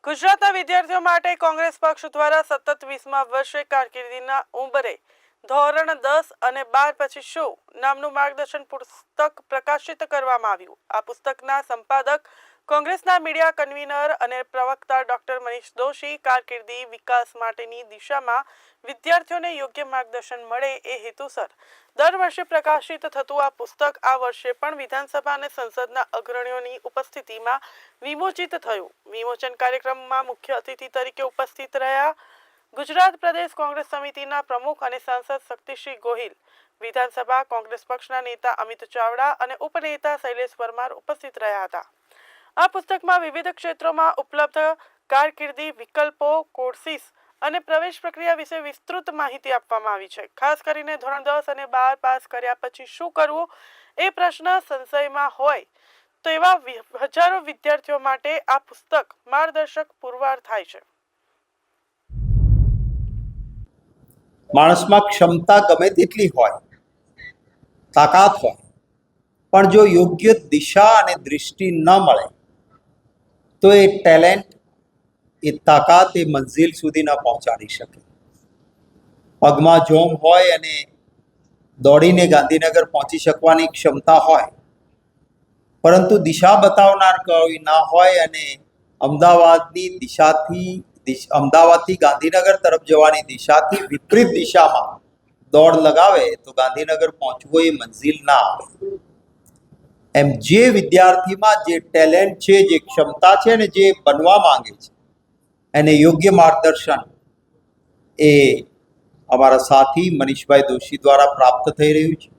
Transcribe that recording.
ગુજરાતના વિદ્યાર્થીઓ માટે કોંગ્રેસ પક્ષ દ્વારા સતત 20મા વર્ષે કારકિર્દીના ઉંબરે ધોરણ 10 અને 12 પછી શું નામનું માર્ગદર્શન પુસ્તક પ્રકાશિત કરવામાં આવ્યું। આ પુસ્તકના સંપાદક કોંગ્રેસના મીડિયા કન્વીનર અને પ્રવક્તા ડોક્ટર મનીષ દોશી કારકિર્દી વિકાસ માટેની દિશામાં વિદ્યાર્થીઓને યોગ્ય માર્ગદર્શન મળે એ હેતુસર દર વર્ષે પ્રકાશિત થતું આ પુસ્તક આ વર્ષે પણ વિધાનસભા અને સંસદના અગ્રણીઓની ઉપસ્થિતિમાં વિમોચિત થયું। વિમોચન કાર્યક્રમમાં મુખ્ય અતિથિ તરીકે ઉપસ્થિત રહ્યા ગુજરાત પ્રદેશ કોંગ્રેસ સમિતિના પ્રમુખ અને સાંસદ શક્તિસિંહ ગોહિલ, વિધાનસભા કોંગ્રેસ પક્ષના નેતા અમિત ચાવડા અને ઉપનેતા શૈલેષ પરમાર ઉપસ્થિત રહ્યા હતા। આ પુસ્તકમાં વિવિધ ક્ષેત્રોમાં ઉપલબ્ધ કારકિર્દી વિકલ્પો, કોર્સિસ અને પ્રવેશ પ્રક્રિયા વિશે વિસ્તૃત માહિતી આપવામાં આવી છે। ખાસ કરીને ધોરણ 10 અને 12 પાસ કર્યા પછી શું કરવું એ પ્રશ્ન સંશયમાં હોય તો એવા હજારો વિદ્યાર્થીઓ માટે આ પુસ્તક માર્ગદર્શક પુરવાર થાય છે। માણસમાં ક્ષમતા ગમે તેટલી હોય, તાકાત હોય, પણ જો યોગ્ય દિશા અને દૃષ્ટિ ન મળે તો એ ટેલેન્ટ, એ તાકાત એ મંઝિલ સુધી ન પહોંચાડી શકે। પગમાં જોમ હોય અને દોડીને ગાંધીનગર પહોંચી શકવાની ક્ષમતા હોય, પરંતુ દિશા બતાવનાર કોઈ ના હોય અને અમદાવાદથી ગાંધીનગર તરફ જવાની દિશાથી વિપરીત દિશામાં દોડ લગાવે તો ગાંધીનગર પહોંચવું એ મંઝિલ ના આવે। એમ જે વિદ્યાર્થીમાં જે ટેલેન્ટ છે, જે ક્ષમતા છે ને જે બનવા માંગે છે, એને યોગ્ય માર્ગદર્શન એ અમારા સાથી મનીષભાઈ દોશી દ્વારા પ્રાપ્ત થઈ રહ્યું છે।